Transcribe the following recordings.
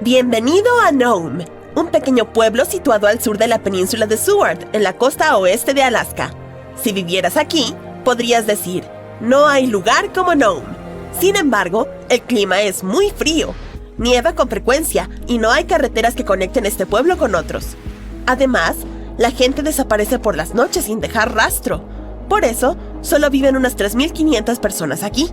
Bienvenido a Nome, un pequeño pueblo situado al sur de la península de Seward, en la costa oeste de Alaska. Si vivieras aquí, podrías decir, no hay lugar como Nome. Sin embargo, el clima es muy frío. Nieva con frecuencia y no hay carreteras que conecten este pueblo con otros. Además, la gente desaparece por las noches sin dejar rastro. Por eso, solo viven unas 3.500 personas aquí.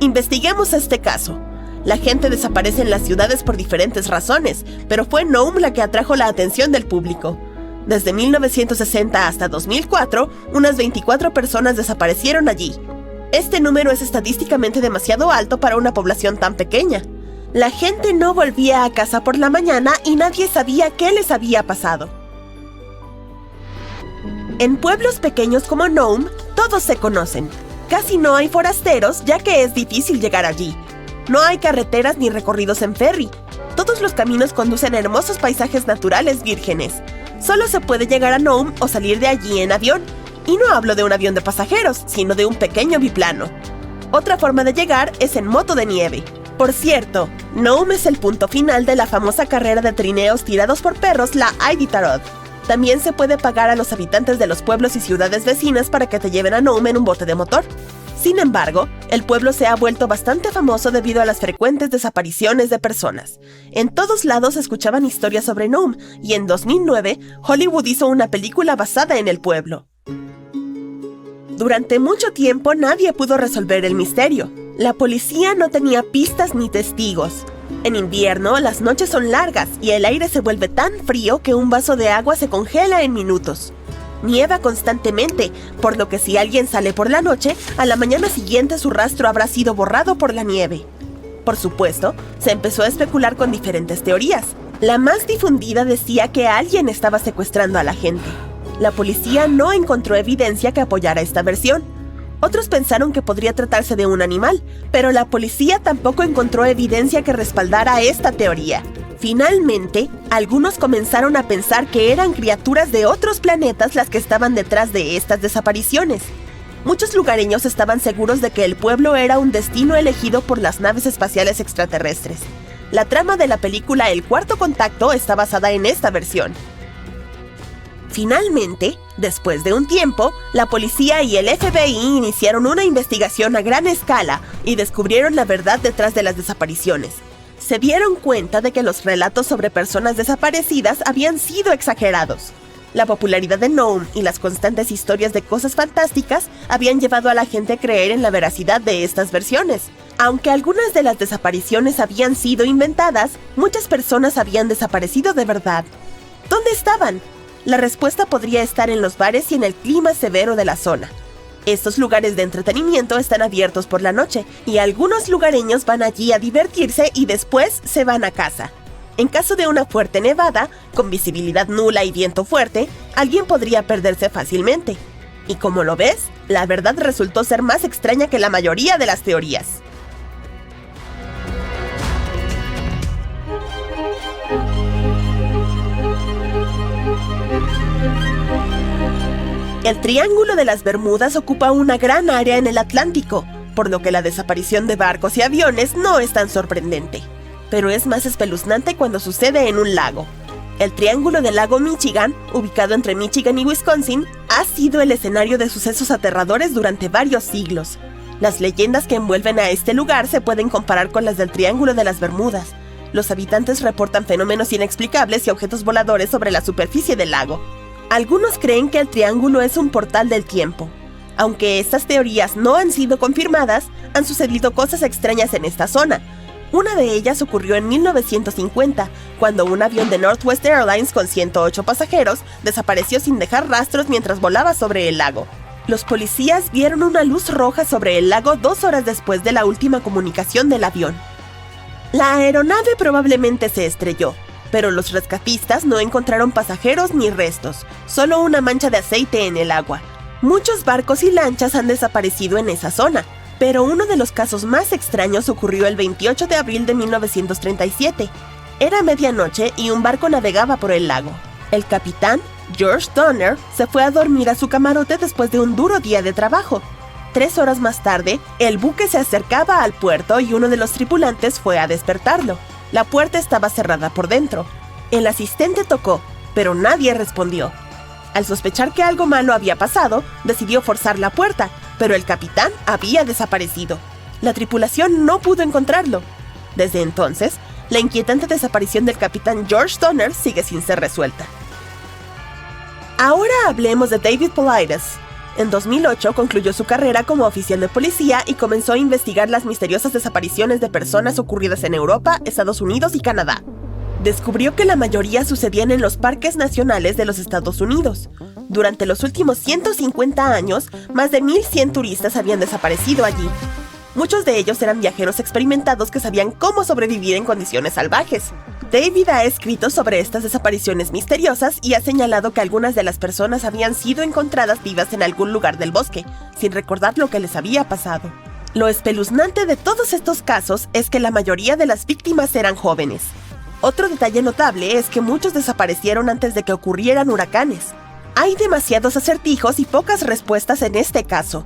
Investiguemos este caso. La gente desaparece en las ciudades por diferentes razones, pero fue Nome la que atrajo la atención del público. Desde 1960 hasta 2004, unas 24 personas desaparecieron allí. Este número es estadísticamente demasiado alto para una población tan pequeña. La gente no volvía a casa por la mañana y nadie sabía qué les había pasado. En pueblos pequeños como Nome, todos se conocen. Casi no hay forasteros, ya que es difícil llegar allí. No hay carreteras ni recorridos en ferry. Todos los caminos conducen a hermosos paisajes naturales vírgenes. Solo se puede llegar a Nome o salir de allí en avión. Y no hablo de un avión de pasajeros, sino de un pequeño biplano. Otra forma de llegar es en moto de nieve. Por cierto, Nome es el punto final de la famosa carrera de trineos tirados por perros, la Iditarod. También se puede pagar a los habitantes de los pueblos y ciudades vecinas para que te lleven a Nome en un bote de motor. Sin embargo, el pueblo se ha vuelto bastante famoso debido a las frecuentes desapariciones de personas. En todos lados se escuchaban historias sobre Nome, y en 2009, Hollywood hizo una película basada en el pueblo. Durante mucho tiempo nadie pudo resolver el misterio. La policía no tenía pistas ni testigos. En invierno, las noches son largas y el aire se vuelve tan frío que un vaso de agua se congela en minutos. Nieva constantemente, por lo que si alguien sale por la noche, a la mañana siguiente su rastro habrá sido borrado por la nieve. Por supuesto, se empezó a especular con diferentes teorías. La más difundida decía que alguien estaba secuestrando a la gente. La policía no encontró evidencia que apoyara esta versión. Otros pensaron que podría tratarse de un animal, pero la policía tampoco encontró evidencia que respaldara esta teoría. Finalmente, algunos comenzaron a pensar que eran criaturas de otros planetas las que estaban detrás de estas desapariciones. Muchos lugareños estaban seguros de que el pueblo era un destino elegido por las naves espaciales extraterrestres. La trama de la película El Cuarto Contacto está basada en esta versión. Finalmente, después de un tiempo, la policía y el FBI iniciaron una investigación a gran escala y descubrieron la verdad detrás de las desapariciones. Se dieron cuenta de que los relatos sobre personas desaparecidas habían sido exagerados. La popularidad de Nome y las constantes historias de cosas fantásticas habían llevado a la gente a creer en la veracidad de estas versiones. Aunque algunas de las desapariciones habían sido inventadas, muchas personas habían desaparecido de verdad. ¿Dónde estaban? La respuesta podría estar en los bares y en el clima severo de la zona. Estos lugares de entretenimiento están abiertos por la noche y algunos lugareños van allí a divertirse y después se van a casa. En caso de una fuerte nevada, con visibilidad nula y viento fuerte, alguien podría perderse fácilmente. Y como lo ves, la verdad resultó ser más extraña que la mayoría de las teorías. El Triángulo de las Bermudas ocupa una gran área en el Atlántico, por lo que la desaparición de barcos y aviones no es tan sorprendente. Pero es más espeluznante cuando sucede en un lago. El Triángulo del Lago Michigan, ubicado entre Michigan y Wisconsin, ha sido el escenario de sucesos aterradores durante varios siglos. Las leyendas que envuelven a este lugar se pueden comparar con las del Triángulo de las Bermudas. Los habitantes reportan fenómenos inexplicables y objetos voladores sobre la superficie del lago. Algunos creen que el triángulo es un portal del tiempo. Aunque estas teorías no han sido confirmadas, han sucedido cosas extrañas en esta zona. Una de ellas ocurrió en 1950, cuando un avión de Northwest Airlines con 108 pasajeros desapareció sin dejar rastros mientras volaba sobre el lago. Los policías vieron una luz roja sobre el lago 2 horas después de la última comunicación del avión. La aeronave probablemente se estrelló, pero los rescatistas no encontraron pasajeros ni restos, solo una mancha de aceite en el agua. Muchos barcos y lanchas han desaparecido en esa zona, pero uno de los casos más extraños ocurrió el 28 de abril de 1937. Era medianoche y un barco navegaba por el lago. El capitán, George Donner, se fue a dormir a su camarote después de un duro día de trabajo. 3 horas más tarde, el buque se acercaba al puerto y uno de los tripulantes fue a despertarlo. La puerta estaba cerrada por dentro. El asistente tocó, pero nadie respondió. Al sospechar que algo malo había pasado, decidió forzar la puerta, pero el capitán había desaparecido. La tripulación no pudo encontrarlo. Desde entonces, la inquietante desaparición del capitán George Donner sigue sin ser resuelta. Ahora hablemos de David Paulides. En 2008 concluyó su carrera como oficial de policía y comenzó a investigar las misteriosas desapariciones de personas ocurridas en Europa, Estados Unidos y Canadá. Descubrió que la mayoría sucedían en los parques nacionales de los Estados Unidos. Durante los últimos 150 años, más de 1,100 turistas habían desaparecido allí. Muchos de ellos eran viajeros experimentados que sabían cómo sobrevivir en condiciones salvajes. David ha escrito sobre estas desapariciones misteriosas y ha señalado que algunas de las personas habían sido encontradas vivas en algún lugar del bosque, sin recordar lo que les había pasado. Lo espeluznante de todos estos casos es que la mayoría de las víctimas eran jóvenes. Otro detalle notable es que muchos desaparecieron antes de que ocurrieran huracanes. Hay demasiados acertijos y pocas respuestas en este caso.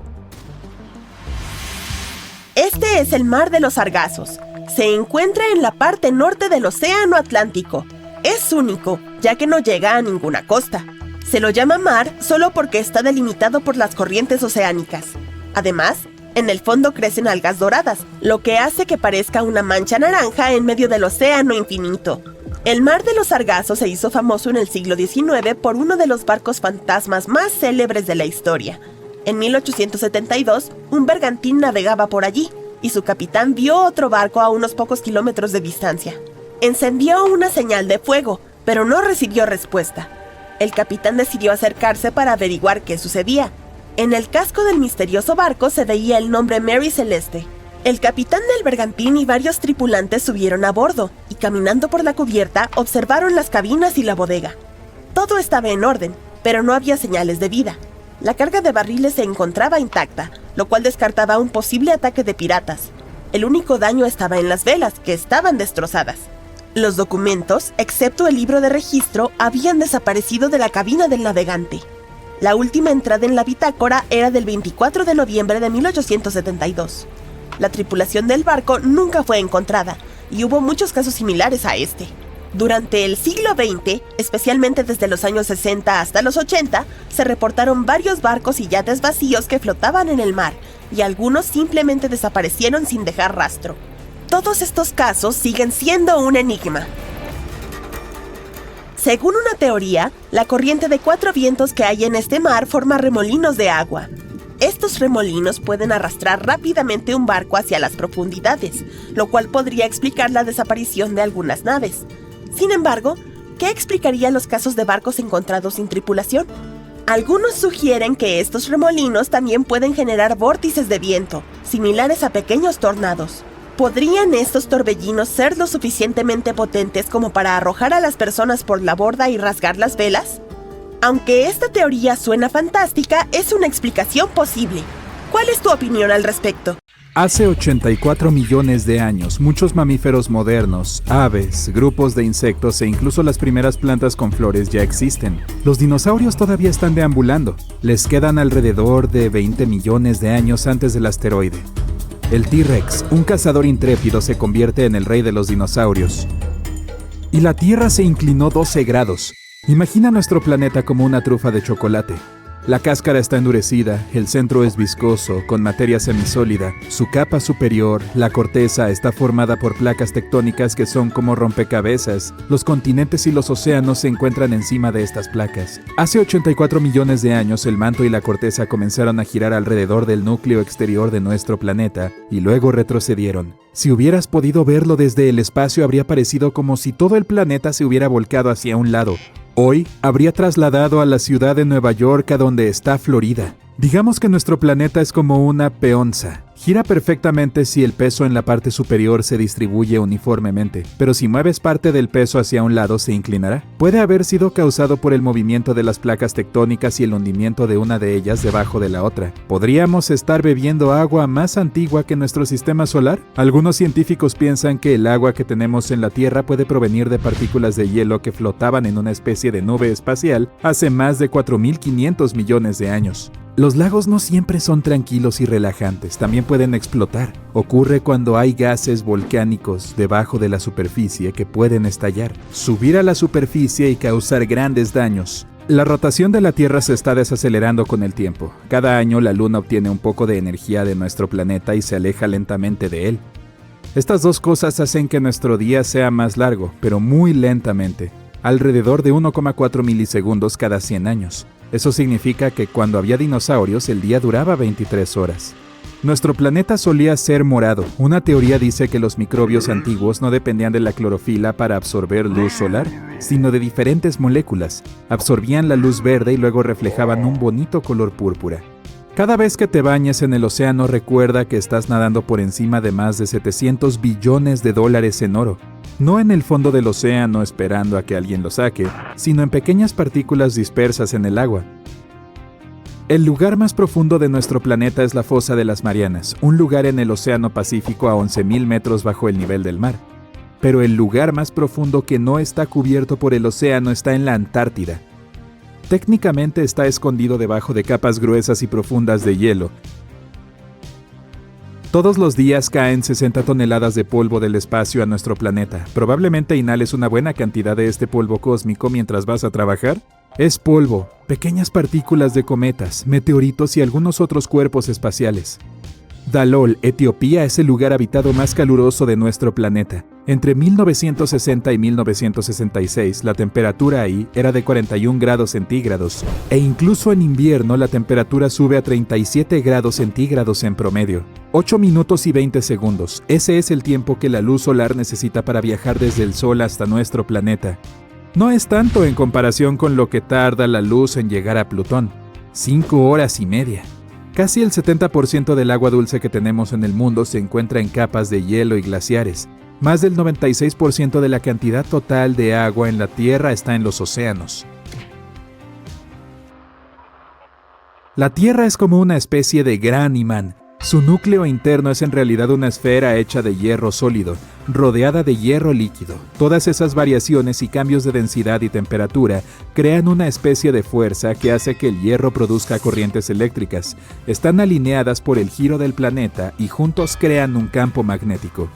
Este es el Mar de los Sargazos. Se encuentra en la parte norte del Océano Atlántico. Es único, ya que no llega a ninguna costa. Se lo llama mar solo porque está delimitado por las corrientes oceánicas. Además, en el fondo crecen algas doradas, lo que hace que parezca una mancha naranja en medio del océano infinito. El Mar de los Sargazos se hizo famoso en el siglo XIX por uno de los barcos fantasmas más célebres de la historia. En 1872, un bergantín navegaba por allí, y su capitán vio otro barco a unos pocos kilómetros de distancia. Encendió una señal de fuego, pero no recibió respuesta. El capitán decidió acercarse para averiguar qué sucedía. En el casco del misterioso barco se veía el nombre Mary Celeste. El capitán del bergantín y varios tripulantes subieron a bordo, y caminando por la cubierta observaron las cabinas y la bodega. Todo estaba en orden, pero no había señales de vida. La carga de barriles se encontraba intacta, lo cual descartaba un posible ataque de piratas. El único daño estaba en las velas, que estaban destrozadas. Los documentos, excepto el libro de registro, habían desaparecido de la cabina del navegante. La última entrada en la bitácora era del 24 de noviembre de 1872. La tripulación del barco nunca fue encontrada, y hubo muchos casos similares a este. Durante el siglo XX, especialmente desde los años 60 hasta los 80, se reportaron varios barcos y yates vacíos que flotaban en el mar, y algunos simplemente desaparecieron sin dejar rastro. Todos estos casos siguen siendo un enigma. Según una teoría, la corriente de 4 vientos que hay en este mar forma remolinos de agua. Estos remolinos pueden arrastrar rápidamente un barco hacia las profundidades, lo cual podría explicar la desaparición de algunas naves. Sin embargo, ¿qué explicaría los casos de barcos encontrados sin tripulación? Algunos sugieren que estos remolinos también pueden generar vórtices de viento, similares a pequeños tornados. ¿Podrían estos torbellinos ser lo suficientemente potentes como para arrojar a las personas por la borda y rasgar las velas? Aunque esta teoría suena fantástica, es una explicación posible. ¿Cuál es tu opinión al respecto? Hace 84 millones de años, muchos mamíferos modernos, aves, grupos de insectos e incluso las primeras plantas con flores ya existen. Los dinosaurios todavía están deambulando. Les quedan alrededor de 20 millones de años antes del asteroide. El T-Rex, un cazador intrépido, se convierte en el rey de los dinosaurios. Y la Tierra se inclinó 12 grados. Imagina nuestro planeta como una trufa de chocolate. La cáscara está endurecida, el centro es viscoso, con materia semisólida. Su capa superior, la corteza, está formada por placas tectónicas que son como rompecabezas. Los continentes y los océanos se encuentran encima de estas placas. Hace 84 millones de años, el manto y la corteza comenzaron a girar alrededor del núcleo exterior de nuestro planeta, y luego retrocedieron. Si hubieras podido verlo desde el espacio, habría parecido como si todo el planeta se hubiera volcado hacia un lado. Hoy habría trasladado a la ciudad de Nueva York, a donde está Florida. Digamos que nuestro planeta es como una peonza. Gira perfectamente si el peso en la parte superior se distribuye uniformemente, pero si mueves parte del peso hacia un lado, ¿se inclinará? Puede haber sido causado por el movimiento de las placas tectónicas y el hundimiento de una de ellas debajo de la otra. ¿Podríamos estar bebiendo agua más antigua que nuestro sistema solar? Algunos científicos piensan que el agua que tenemos en la Tierra puede provenir de partículas de hielo que flotaban en una especie de nube espacial hace más de 4.500 millones de años. Los lagos no siempre son tranquilos y relajantes, también pueden explotar. Ocurre cuando hay gases volcánicos debajo de la superficie que pueden estallar, subir a la superficie y causar grandes daños. La rotación de la Tierra se está desacelerando con el tiempo. Cada año la Luna obtiene un poco de energía de nuestro planeta y se aleja lentamente de él. Estas dos cosas hacen que nuestro día sea más largo, pero muy lentamente, alrededor de 1,4 milisegundos cada 100 años. Eso significa que cuando había dinosaurios el día duraba 23 horas. Nuestro planeta solía ser morado. Una teoría dice que los microbios antiguos no dependían de la clorofila para absorber luz solar, sino de diferentes moléculas. Absorbían la luz verde y luego reflejaban un bonito color púrpura. Cada vez que te bañes en el océano, recuerda que estás nadando por encima de más de 700 billones de dólares en oro. No en el fondo del océano esperando a que alguien lo saque, sino en pequeñas partículas dispersas en el agua. El lugar más profundo de nuestro planeta es la Fosa de las Marianas, un lugar en el Océano Pacífico a 11.000 metros bajo el nivel del mar. Pero el lugar más profundo que no está cubierto por el océano está en la Antártida. Técnicamente está escondido debajo de capas gruesas y profundas de hielo. Todos los días caen 60 toneladas de polvo del espacio a nuestro planeta. Probablemente inhales una buena cantidad de este polvo cósmico mientras vas a trabajar. Es polvo, pequeñas partículas de cometas, meteoritos y algunos otros cuerpos espaciales. Dalol, Etiopía, es el lugar habitado más caluroso de nuestro planeta. Entre 1960 y 1966, la temperatura ahí era de 41 grados centígrados, e incluso en invierno la temperatura sube a 37 grados centígrados en promedio. 8 minutos y 20 segundos. Ese es el tiempo que la luz solar necesita para viajar desde el Sol hasta nuestro planeta. No es tanto en comparación con lo que tarda la luz en llegar a Plutón. 5 horas y media. Casi el 70% del agua dulce que tenemos en el mundo se encuentra en capas de hielo y glaciares. Más del 96% de la cantidad total de agua en la Tierra está en los océanos. La Tierra es como una especie de gran imán. Su núcleo interno es en realidad una esfera hecha de hierro sólido, rodeada de hierro líquido. Todas esas variaciones y cambios de densidad y temperatura crean una especie de fuerza que hace que el hierro produzca corrientes eléctricas. Están alineadas por el giro del planeta y juntos crean un campo magnético.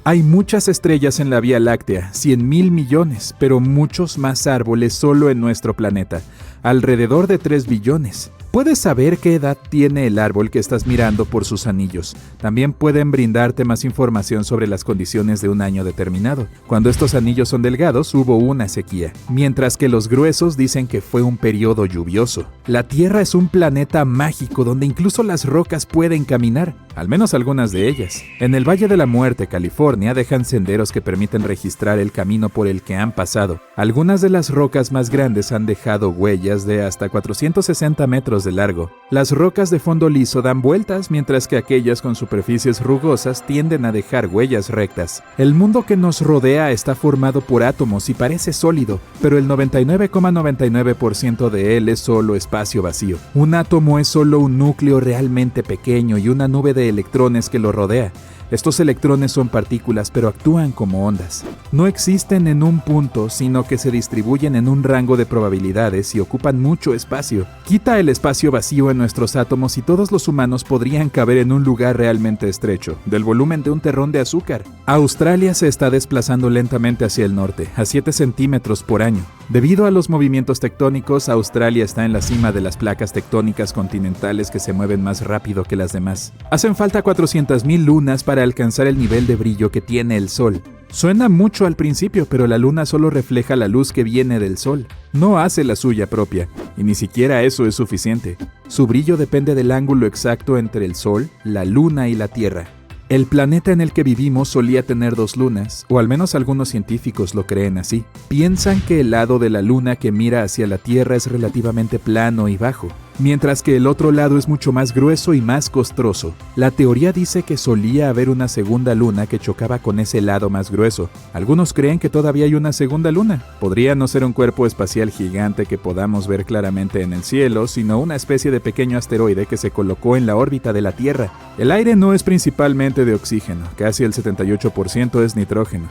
Hay muchas estrellas en la Vía Láctea, 100.000 millones, pero muchos más árboles solo en nuestro planeta, alrededor de 3 billones. Puedes saber qué edad tiene el árbol que estás mirando por sus anillos. También pueden brindarte más información sobre las condiciones de un año determinado. Cuando estos anillos son delgados, hubo una sequía, mientras que los gruesos dicen que fue un periodo lluvioso. La Tierra es un planeta mágico donde incluso las rocas pueden caminar, al menos algunas de ellas. En el Valle de la Muerte, California, dejan senderos que permiten registrar el camino por el que han pasado. Algunas de las rocas más grandes han dejado huellas de hasta 460 metros de largo. Las rocas de fondo liso dan vueltas, mientras que aquellas con superficies rugosas tienden a dejar huellas rectas. El mundo que nos rodea está formado por átomos y parece sólido, pero el 99,99% de él es solo espacio vacío. Un átomo es solo un núcleo realmente pequeño y una nube de electrones que lo rodea. Estos electrones son partículas, pero actúan como ondas. No existen en un punto, sino que se distribuyen en un rango de probabilidades y ocupan mucho espacio. Quita el espacio vacío en nuestros átomos y todos los humanos podrían caber en un lugar realmente estrecho, del volumen de un terrón de azúcar. Australia se está desplazando lentamente hacia el norte, a 7 centímetros por año. Debido a los movimientos tectónicos, Australia está en la cima de las placas tectónicas continentales que se mueven más rápido que las demás. Hacen falta 400.000 lunas para alcanzar el nivel de brillo que tiene el Sol. Suena mucho al principio, pero la luna solo refleja la luz que viene del Sol. No hace la suya propia, y ni siquiera eso es suficiente. Su brillo depende del ángulo exacto entre el Sol, la luna y la Tierra. El planeta en el que vivimos solía tener 2 lunas, o al menos algunos científicos lo creen así. Piensan que el lado de la luna que mira hacia la Tierra es relativamente plano y bajo, mientras que el otro lado es mucho más grueso y más costroso. La teoría dice que solía haber una segunda luna que chocaba con ese lado más grueso. Algunos creen que todavía hay una segunda luna. Podría no ser un cuerpo espacial gigante que podamos ver claramente en el cielo, sino una especie de pequeño asteroide que se colocó en la órbita de la Tierra. El aire no es principalmente de oxígeno, casi el 78% es nitrógeno.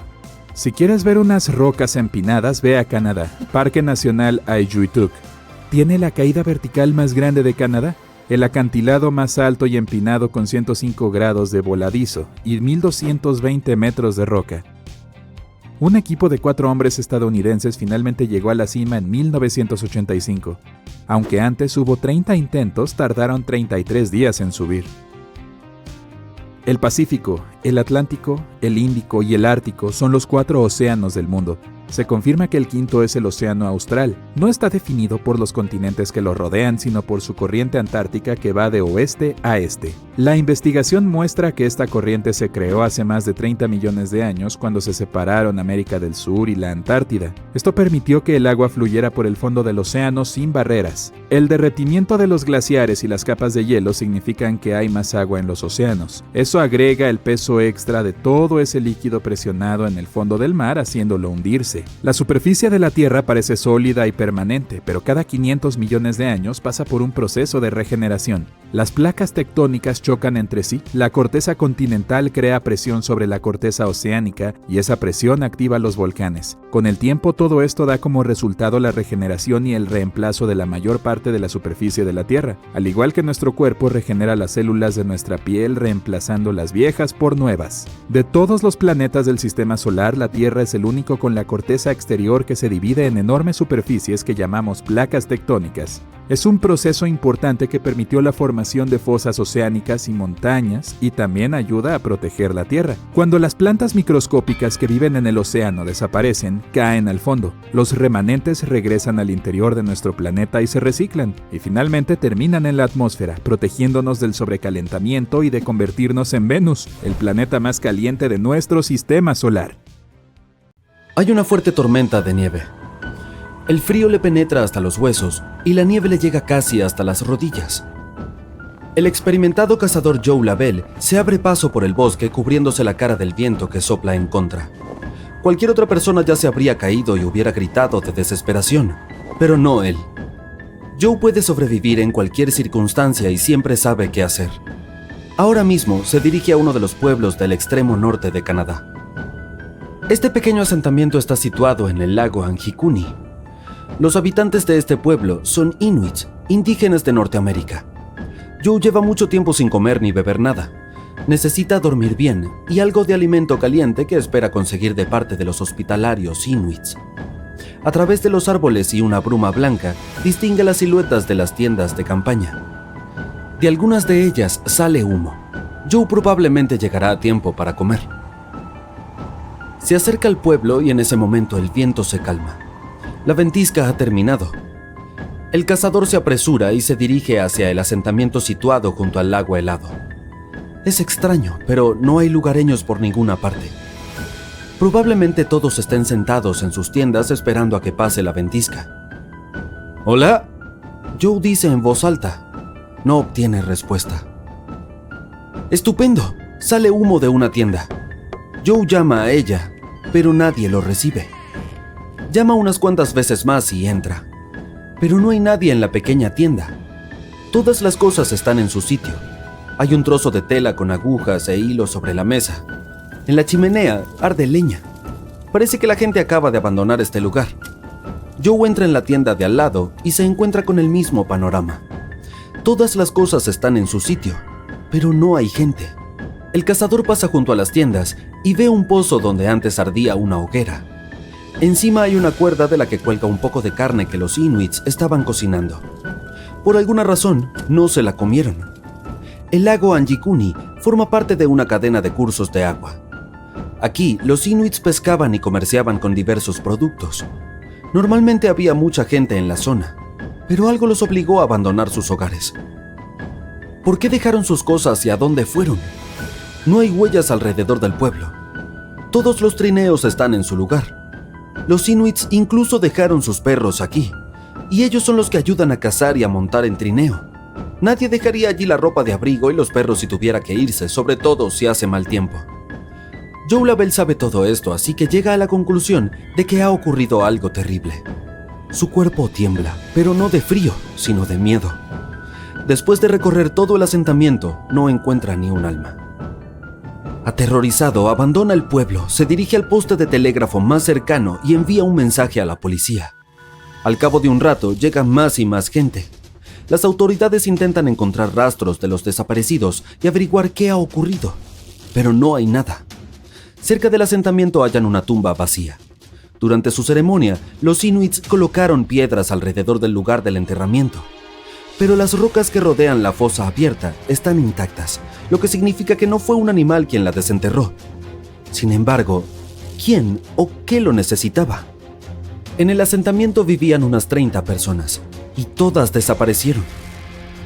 Si quieres ver unas rocas empinadas, ve a Canadá, Parque Nacional Aiyuituk. Tiene la caída vertical más grande de Canadá. el acantilado más alto y empinado con 105 grados de voladizo y 1220 metros de roca. Un equipo de 4 hombres estadounidenses finalmente llegó a la cima en 1985. Aunque antes hubo 30 intentos, tardaron 33 días en subir. El Pacífico, el Atlántico, el Índico y el Ártico son los 4 océanos del mundo. Se confirma que el quinto es el Océano Austral. No está definido por los continentes que lo rodean, sino por su corriente antártica que va de oeste a este. La investigación muestra que esta corriente se creó hace más de 30 millones de años cuando se separaron América del Sur y la Antártida. Esto permitió que el agua fluyera por el fondo del océano sin barreras. El derretimiento de los glaciares y las capas de hielo significan que hay más agua en los océanos. Eso agrega el peso extra de todo ese líquido presionado en el fondo del mar, haciéndolo hundirse. La superficie de la Tierra parece sólida y permanente, pero cada 500 millones de años pasa por un proceso de regeneración. Las placas tectónicas chocan entre sí, la corteza continental crea presión sobre la corteza oceánica y esa presión activa los volcanes. Con el tiempo todo esto da como resultado la regeneración y el reemplazo de la mayor parte de la superficie de la Tierra, al igual que nuestro cuerpo regenera las células de nuestra piel reemplazando las viejas por nuevas. De todos los planetas del sistema solar, la Tierra es el único con la corteza exterior que se divide en enormes superficies que llamamos placas tectónicas. Es un proceso importante que permitió la formación de fosas oceánicas y montañas y también ayuda a proteger la Tierra. Cuando las plantas microscópicas que viven en el océano desaparecen, caen al fondo. Los remanentes regresan al interior de nuestro planeta y se reciclan, y finalmente terminan en la atmósfera, protegiéndonos del sobrecalentamiento y de convertirnos en Venus, el planeta más caliente de nuestro sistema solar. Hay una fuerte tormenta de nieve. El frío le penetra hasta los huesos y la nieve le llega casi hasta las rodillas. El experimentado cazador Joe Lavelle se abre paso por el bosque cubriéndose la cara del viento que sopla en contra. Cualquier otra persona ya se habría caído y hubiera gritado de desesperación, pero no él. Joe puede sobrevivir en cualquier circunstancia y siempre sabe qué hacer. Ahora mismo se dirige a uno de los pueblos del extremo norte de Canadá. Este pequeño asentamiento está situado en el lago Anjikuni. Los habitantes de este pueblo son inuits, indígenas de Norteamérica. Joe lleva mucho tiempo sin comer ni beber nada. Necesita dormir bien y algo de alimento caliente que espera conseguir de parte de los hospitalarios inuits. A través de los árboles y una bruma blanca, distingue las siluetas de las tiendas de campaña. De algunas de ellas sale humo. Joe probablemente llegará a tiempo para comer. Se acerca al pueblo y en ese momento el viento se calma. La ventisca ha terminado. El cazador se apresura y se dirige hacia el asentamiento situado junto al lago helado. Es extraño, pero no hay lugareños por ninguna parte. Probablemente todos estén sentados en sus tiendas esperando a que pase la ventisca. ¿Hola? Joe dice en voz alta. No obtiene respuesta. ¡Estupendo! Sale humo de una tienda. Joe llama a ella, pero nadie lo recibe. Llama unas cuantas veces más y entra. Pero no hay nadie en la pequeña tienda. Todas las cosas están en su sitio. Hay un trozo de tela con agujas e hilos sobre la mesa. En la chimenea arde leña. Parece que la gente acaba de abandonar este lugar. Joe entra en la tienda de al lado y se encuentra con el mismo panorama. Todas las cosas están en su sitio, pero no hay gente. El cazador pasa junto a las tiendas y ve un pozo donde antes ardía una hoguera. Encima hay una cuerda de la que cuelga un poco de carne que los inuits estaban cocinando. Por alguna razón, no se la comieron. El lago Anjikuni forma parte de una cadena de cursos de agua. Aquí, los inuits pescaban y comerciaban con diversos productos. Normalmente había mucha gente en la zona, pero algo los obligó a abandonar sus hogares. ¿Por qué dejaron sus cosas y a dónde fueron? No hay huellas alrededor del pueblo. Todos los trineos están en su lugar. Los inuits incluso dejaron sus perros aquí, y ellos son los que ayudan a cazar y a montar en trineo. Nadie dejaría allí la ropa de abrigo y los perros si tuviera que irse, sobre todo si hace mal tiempo. Joe Lavelle sabe todo esto, así que llega a la conclusión de que ha ocurrido algo terrible. Su cuerpo tiembla, pero no de frío, sino de miedo. Después de recorrer todo el asentamiento, no encuentra ni un alma. Aterrorizado, abandona el pueblo, se dirige al poste de telégrafo más cercano y envía un mensaje a la policía. Al cabo de un rato, llega más y más gente. Las autoridades intentan encontrar rastros de los desaparecidos y averiguar qué ha ocurrido, pero no hay nada. Cerca del asentamiento hallan una tumba vacía. Durante su ceremonia, los inuits colocaron piedras alrededor del lugar del enterramiento, pero las rocas que rodean la fosa abierta están intactas, lo que significa que no fue un animal quien la desenterró. Sin embargo, ¿quién o qué lo necesitaba? En el asentamiento vivían unas 30 personas, y todas desaparecieron.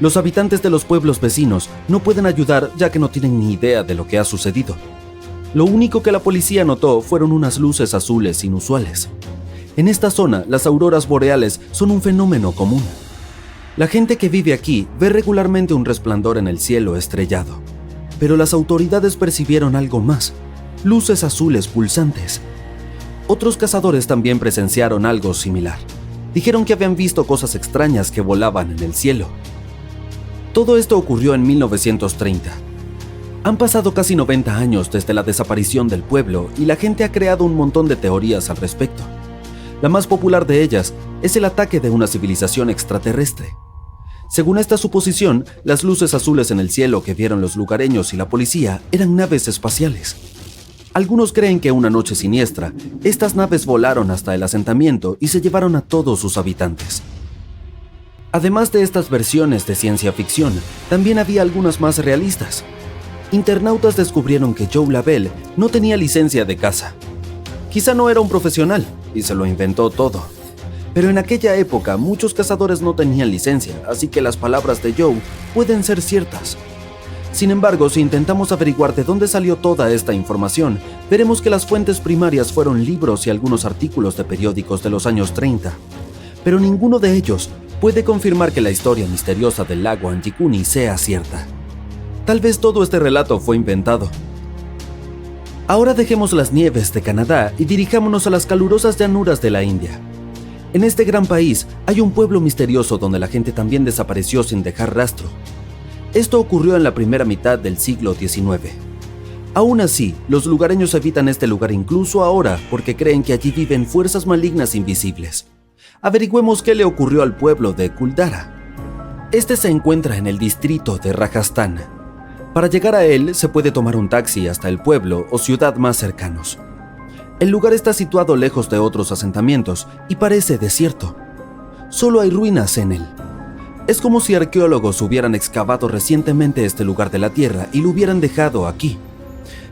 Los habitantes de los pueblos vecinos no pueden ayudar ya que no tienen ni idea de lo que ha sucedido. Lo único que la policía notó fueron unas luces azules inusuales. En esta zona, las auroras boreales son un fenómeno común. La gente que vive aquí ve regularmente un resplandor en el cielo estrellado, pero las autoridades percibieron algo más: luces azules pulsantes. Otros cazadores también presenciaron algo similar. Dijeron que habían visto cosas extrañas que volaban en el cielo. Todo esto ocurrió en 1930. Han pasado casi 90 años desde la desaparición del pueblo y la gente ha creado un montón de teorías al respecto. La más popular de ellas es el ataque de una civilización extraterrestre. Según esta suposición, las luces azules en el cielo que vieron los lugareños y la policía eran naves espaciales. Algunos creen que una noche siniestra, estas naves volaron hasta el asentamiento y se llevaron a todos sus habitantes. Además de estas versiones de ciencia ficción, también había algunas más realistas. Internautas descubrieron que Joe Lavelle no tenía licencia de caza. Quizá no era un profesional y se lo inventó todo. Pero en aquella época muchos cazadores no tenían licencia, así que las palabras de Joe pueden ser ciertas. Sin embargo, si intentamos averiguar de dónde salió toda esta información, veremos que las fuentes primarias fueron libros y algunos artículos de periódicos de los años 30. Pero ninguno de ellos puede confirmar que la historia misteriosa del lago Anjikuni sea cierta. Tal vez todo este relato fue inventado. Ahora dejemos las nieves de Canadá y dirijámonos a las calurosas llanuras de la India. En este gran país hay un pueblo misterioso donde la gente también desapareció sin dejar rastro. Esto ocurrió en la primera mitad del siglo XIX. Aún así, los lugareños evitan este lugar incluso ahora porque creen que allí viven fuerzas malignas invisibles. Averigüemos qué le ocurrió al pueblo de Kuldara. Este se encuentra en el distrito de Rajasthan. Para llegar a él se puede tomar un taxi hasta el pueblo o ciudad más cercanos. El lugar está situado lejos de otros asentamientos y parece desierto. Solo hay ruinas en él. Es como si arqueólogos hubieran excavado recientemente este lugar de la tierra y lo hubieran dejado aquí.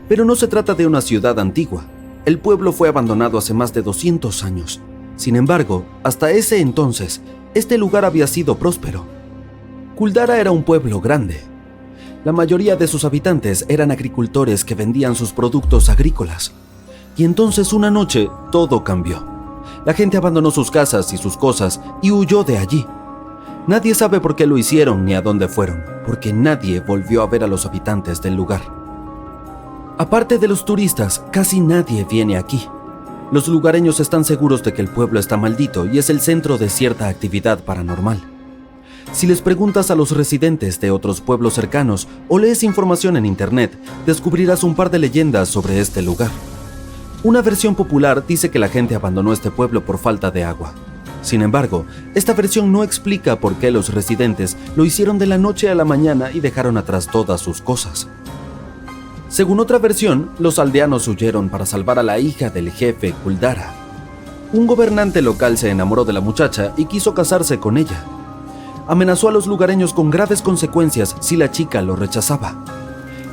Pero no se trata de una ciudad antigua. El pueblo fue abandonado hace más de 200 años. Sin embargo, hasta ese entonces, este lugar había sido próspero. Kuldara era un pueblo grande. La mayoría de sus habitantes eran agricultores que vendían sus productos agrícolas. Y entonces una noche todo cambió. La gente abandonó sus casas y sus cosas y huyó de allí. Nadie sabe por qué lo hicieron ni a dónde fueron, porque nadie volvió a ver a los habitantes del lugar. Aparte de los turistas, casi nadie viene aquí. Los lugareños están seguros de que el pueblo está maldito y es el centro de cierta actividad paranormal. Si les preguntas a los residentes de otros pueblos cercanos o lees información en internet, descubrirás un par de leyendas sobre este lugar. Una versión popular dice que la gente abandonó este pueblo por falta de agua. Sin embargo, esta versión no explica por qué los residentes lo hicieron de la noche a la mañana y dejaron atrás todas sus cosas. Según otra versión, los aldeanos huyeron para salvar a la hija del jefe Kuldara. Un gobernante local se enamoró de la muchacha y quiso casarse con ella. Amenazó a los lugareños con graves consecuencias si la chica lo rechazaba.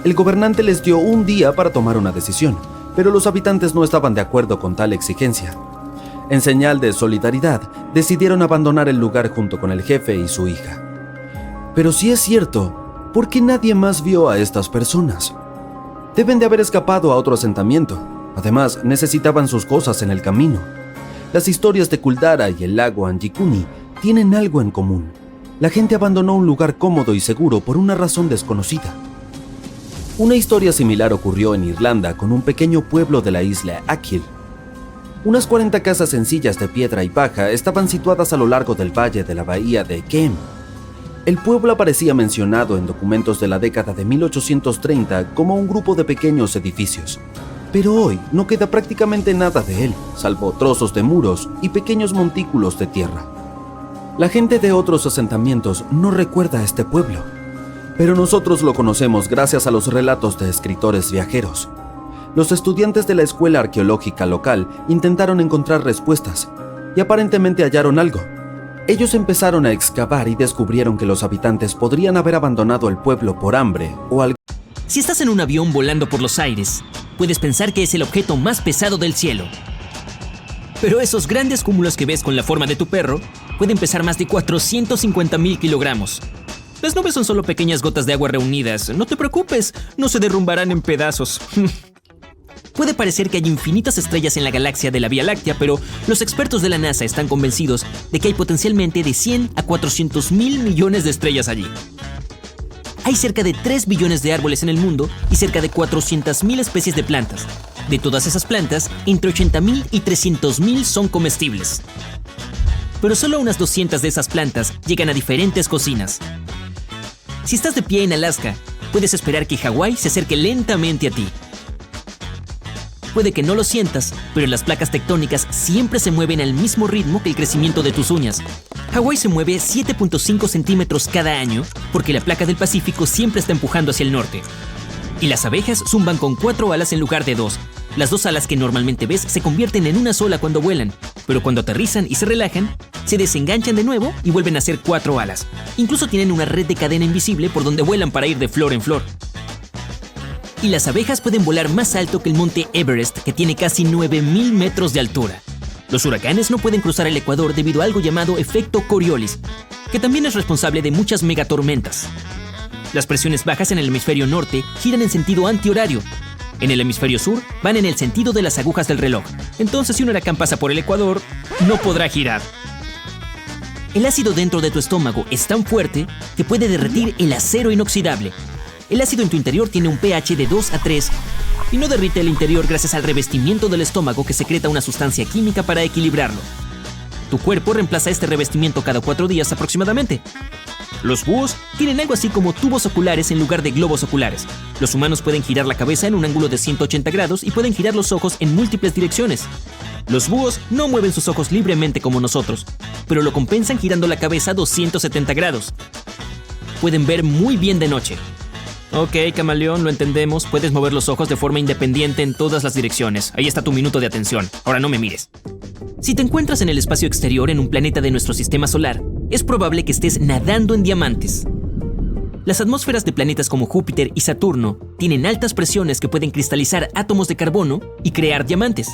El gobernante les dio un día para tomar una decisión, pero los habitantes no estaban de acuerdo con tal exigencia. En señal de solidaridad, decidieron abandonar el lugar junto con el jefe y su hija. Pero si es cierto, ¿por qué nadie más vio a estas personas? Deben de haber escapado a otro asentamiento. Además, necesitaban sus cosas en el camino. Las historias de Kuldara y el lago Anjikuni tienen algo en común. La gente abandonó un lugar cómodo y seguro por una razón desconocida. Una historia similar ocurrió en Irlanda con un pequeño pueblo de la isla Achill. Unas 40 casas sencillas de piedra y paja estaban situadas a lo largo del valle de la bahía de Kem. El pueblo aparecía mencionado en documentos de la década de 1830 como un grupo de pequeños edificios. Pero hoy no queda prácticamente nada de él, salvo trozos de muros y pequeños montículos de tierra. La gente de otros asentamientos no recuerda este pueblo, pero nosotros lo conocemos gracias a los relatos de escritores viajeros. Los estudiantes de la escuela arqueológica local intentaron encontrar respuestas y aparentemente hallaron algo. Ellos empezaron a excavar y descubrieron que los habitantes podrían haber abandonado el pueblo por hambre o algo. Si estás en un avión volando por los aires, puedes pensar que es el objeto más pesado del cielo. Pero esos grandes cúmulos que ves con la forma de tu perro pueden pesar más de 450,000 kilogramos. Las nubes son solo pequeñas gotas de agua reunidas. No te preocupes, no se derrumbarán en pedazos. Puede parecer que hay infinitas estrellas en la galaxia de la Vía Láctea, pero los expertos de la NASA están convencidos de que hay potencialmente de 100 a 400,000 millones de estrellas allí. Hay cerca de 3 billones de árboles en el mundo y cerca de 400,000 especies de plantas. De todas esas plantas, entre 80,000 y 300,000 son comestibles. Pero solo unas 200 de esas plantas llegan a diferentes cocinas. Si estás de pie en Alaska, puedes esperar que Hawái se acerque lentamente a ti. Puede que no lo sientas, pero las placas tectónicas siempre se mueven al mismo ritmo que el crecimiento de tus uñas. Hawái se mueve 7.5 centímetros cada año porque la placa del Pacífico siempre está empujando hacia el norte. Y las abejas zumban con 4 alas en lugar de 2. Las 2 alas que normalmente ves se convierten en una sola cuando vuelan, pero cuando aterrizan y se relajan, se desenganchan de nuevo y vuelven a ser 4 alas. Incluso tienen una red de cadena invisible por donde vuelan para ir de flor en flor. Y las abejas pueden volar más alto que el monte Everest, que tiene casi 9,000 metros de altura. Los huracanes no pueden cruzar el Ecuador debido a algo llamado efecto Coriolis, que también es responsable de muchas megatormentas. Las presiones bajas en el hemisferio norte giran en sentido antihorario. En el hemisferio sur van en el sentido de las agujas del reloj. Entonces, si un huracán pasa por el Ecuador, no podrá girar. El ácido dentro de tu estómago es tan fuerte que puede derretir el acero inoxidable. El ácido en tu interior tiene un pH de 2 a 3 y no derrite el interior gracias al revestimiento del estómago que secreta una sustancia química para equilibrarlo. Tu cuerpo reemplaza este revestimiento cada 4 días aproximadamente. Los búhos tienen algo así como tubos oculares en lugar de globos oculares. Los humanos pueden girar la cabeza en un ángulo de 180 grados y pueden girar los ojos en múltiples direcciones. Los búhos no mueven sus ojos libremente como nosotros, pero lo compensan girando la cabeza a 270 grados. Pueden ver muy bien de noche. Ok, camaleón, lo entendemos. Puedes mover los ojos de forma independiente en todas las direcciones. Ahí está tu minuto de atención. Ahora no me mires. Si te encuentras en el espacio exterior en un planeta de nuestro sistema solar, es probable que estés nadando en diamantes. Las atmósferas de planetas como Júpiter y Saturno tienen altas presiones que pueden cristalizar átomos de carbono y crear diamantes.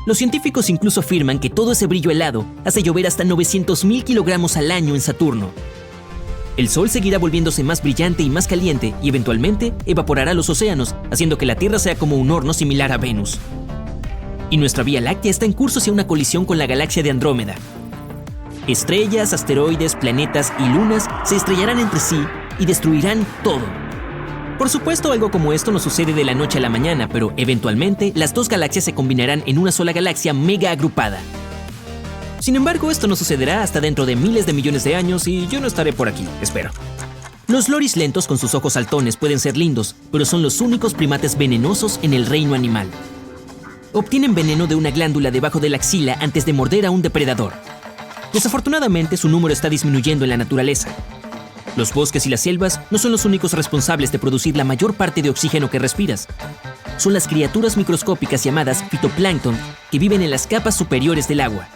Los científicos incluso afirman que todo ese brillo helado hace llover hasta 900,000 kilogramos al año en Saturno. El Sol seguirá volviéndose más brillante y más caliente y eventualmente evaporará los océanos, haciendo que la Tierra sea como un horno similar a Venus. Y nuestra Vía Láctea está en curso hacia una colisión con la galaxia de Andrómeda. Estrellas, asteroides, planetas y lunas se estrellarán entre sí y destruirán todo. Por supuesto, algo como esto no sucede de la noche a la mañana, pero eventualmente las dos galaxias se combinarán en una sola galaxia mega agrupada. Sin embargo, esto no sucederá hasta dentro de miles de millones de años y yo no estaré por aquí, espero. Los loris lentos con sus ojos saltones pueden ser lindos, pero son los únicos primates venenosos en el reino animal. Obtienen veneno de una glándula debajo de la axila antes de morder a un depredador. Desafortunadamente, su número está disminuyendo en la naturaleza. Los bosques y las selvas no son los únicos responsables de producir la mayor parte de oxígeno que respiras. Son las criaturas microscópicas llamadas fitoplancton que viven en las capas superiores del agua,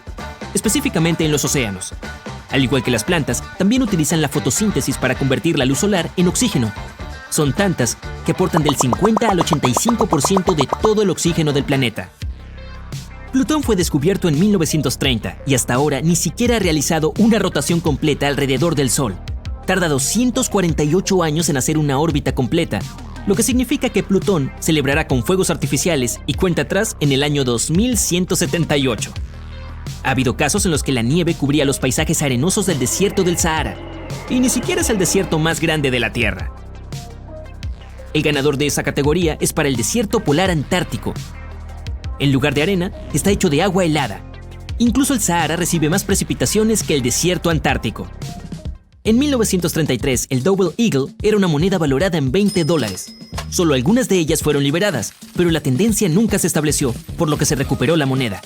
específicamente en los océanos. Al igual que las plantas, también utilizan la fotosíntesis para convertir la luz solar en oxígeno. Son tantas que aportan del 50 al 85% de todo el oxígeno del planeta. Plutón fue descubierto en 1930 y hasta ahora ni siquiera ha realizado una rotación completa alrededor del Sol. Tarda 248 años en hacer una órbita completa, lo que significa que Plutón celebrará con fuegos artificiales y cuenta atrás en el año 2178. Ha habido casos en los que la nieve cubría los paisajes arenosos del desierto del Sahara, y ni siquiera es el desierto más grande de la Tierra. El ganador de esa categoría es para el desierto polar antártico. En lugar de arena, está hecho de agua helada. Incluso el Sahara recibe más precipitaciones que el desierto antártico. En 1933, el Double Eagle era una moneda valorada en $20. Solo algunas de ellas fueron liberadas, pero la tendencia nunca se estableció, por lo que se recuperó la moneda.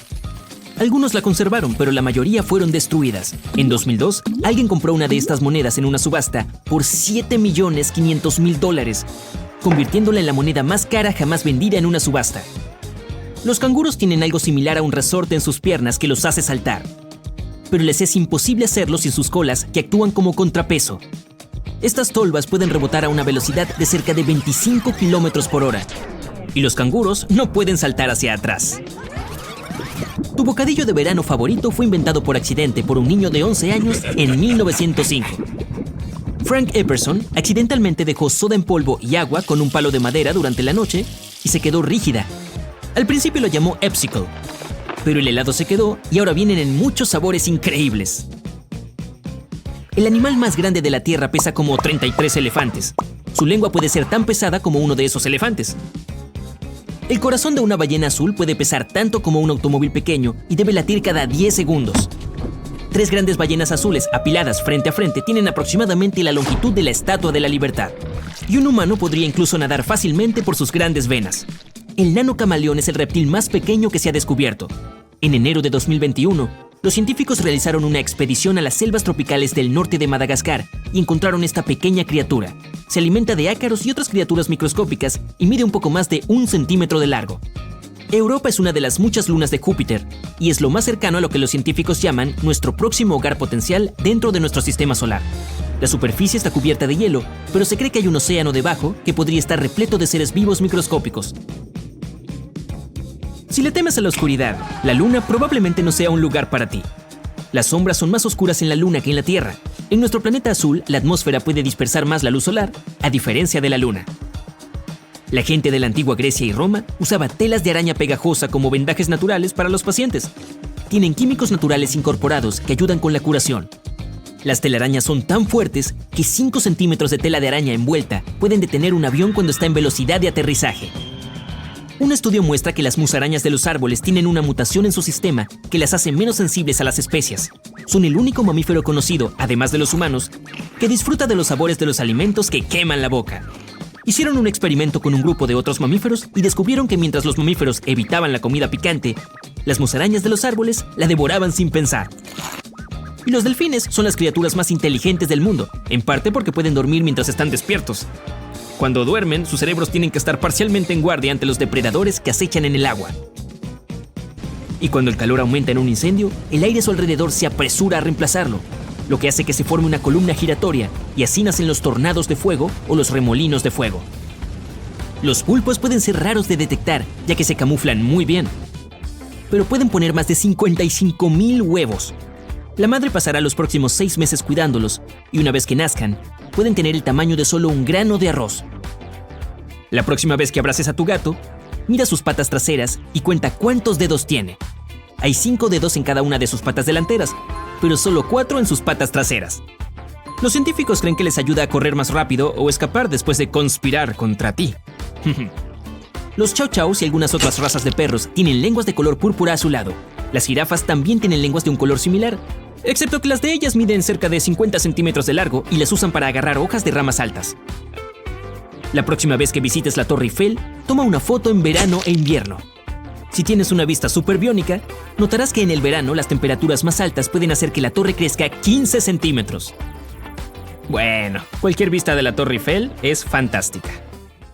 Algunos la conservaron, pero la mayoría fueron destruidas. En 2002, alguien compró una de estas monedas en una subasta por $7.500.000, convirtiéndola en la moneda más cara jamás vendida en una subasta. Los canguros tienen algo similar a un resorte en sus piernas que los hace saltar, pero les es imposible hacerlo sin sus colas, que actúan como contrapeso. Estas tolvas pueden rebotar a una velocidad de cerca de 25 km por hora, y los canguros no pueden saltar hacia atrás. Tu bocadillo de verano favorito fue inventado por accidente por un niño de 11 años en 1905. Frank Epperson accidentalmente dejó soda en polvo y agua con un palo de madera durante la noche y se quedó rígida. Al principio lo llamó Epsicle, pero el helado se quedó y ahora vienen en muchos sabores increíbles. El animal más grande de la Tierra pesa como 33 elefantes. Su lengua puede ser tan pesada como uno de esos elefantes. El corazón de una ballena azul puede pesar tanto como un automóvil pequeño y debe latir cada 10 segundos. 3 grandes ballenas azules apiladas frente a frente tienen aproximadamente la longitud de la Estatua de la Libertad. Y un humano podría incluso nadar fácilmente por sus grandes venas. El nano camaleón es el reptil más pequeño que se ha descubierto. En enero de 2021, los científicos realizaron una expedición a las selvas tropicales del norte de Madagascar y encontraron esta pequeña criatura. Se alimenta de ácaros y otras criaturas microscópicas y mide un poco más de 1 centímetro de largo. Europa es una de las muchas lunas de Júpiter y es lo más cercano a lo que los científicos llaman nuestro próximo hogar potencial dentro de nuestro sistema solar. La superficie está cubierta de hielo, pero se cree que hay un océano debajo que podría estar repleto de seres vivos microscópicos. Si le temes a la oscuridad, la luna probablemente no sea un lugar para ti. Las sombras son más oscuras en la luna que en la Tierra. En nuestro planeta azul, la atmósfera puede dispersar más la luz solar, a diferencia de la luna. La gente de la antigua Grecia y Roma usaba telas de araña pegajosa como vendajes naturales para los pacientes. Tienen químicos naturales incorporados que ayudan con la curación. Las telarañas son tan fuertes que 5 centímetros de tela de araña envuelta pueden detener un avión cuando está en velocidad de aterrizaje. Un estudio muestra que las musarañas de los árboles tienen una mutación en su sistema que las hace menos sensibles a las especias. Son el único mamífero conocido, además de los humanos, que disfruta de los sabores de los alimentos que queman la boca. Hicieron un experimento con un grupo de otros mamíferos y descubrieron que mientras los mamíferos evitaban la comida picante, las musarañas de los árboles la devoraban sin pensar. Y los delfines son las criaturas más inteligentes del mundo, en parte porque pueden dormir mientras están despiertos. Cuando duermen, sus cerebros tienen que estar parcialmente en guardia ante los depredadores que acechan en el agua. Y cuando el calor aumenta en un incendio, el aire a su alrededor se apresura a reemplazarlo, lo que hace que se forme una columna giratoria y así nacen los tornados de fuego o los remolinos de fuego. Los pulpos pueden ser raros de detectar, ya que se camuflan muy bien, pero pueden poner más de 55,000 huevos. La madre pasará los próximos 6 meses cuidándolos y una vez que nazcan, pueden tener el tamaño de solo un grano de arroz. La próxima vez que abraces a tu gato, mira sus patas traseras y cuenta cuántos dedos tiene. Hay 5 dedos en cada una de sus patas delanteras, pero solo 4 en sus patas traseras. Los científicos creen que les ayuda a correr más rápido o escapar después de conspirar contra ti. Los chow chows y algunas otras razas de perros tienen lenguas de color púrpura azulado. Las jirafas también tienen lenguas de un color similar, excepto que las de ellas miden cerca de 50 centímetros de largo y las usan para agarrar hojas de ramas altas. La próxima vez que visites la Torre Eiffel, toma una foto en verano e invierno. Si tienes una vista superbiónica, notarás que en el verano las temperaturas más altas pueden hacer que la torre crezca 15 centímetros. Bueno, cualquier vista de la Torre Eiffel es fantástica.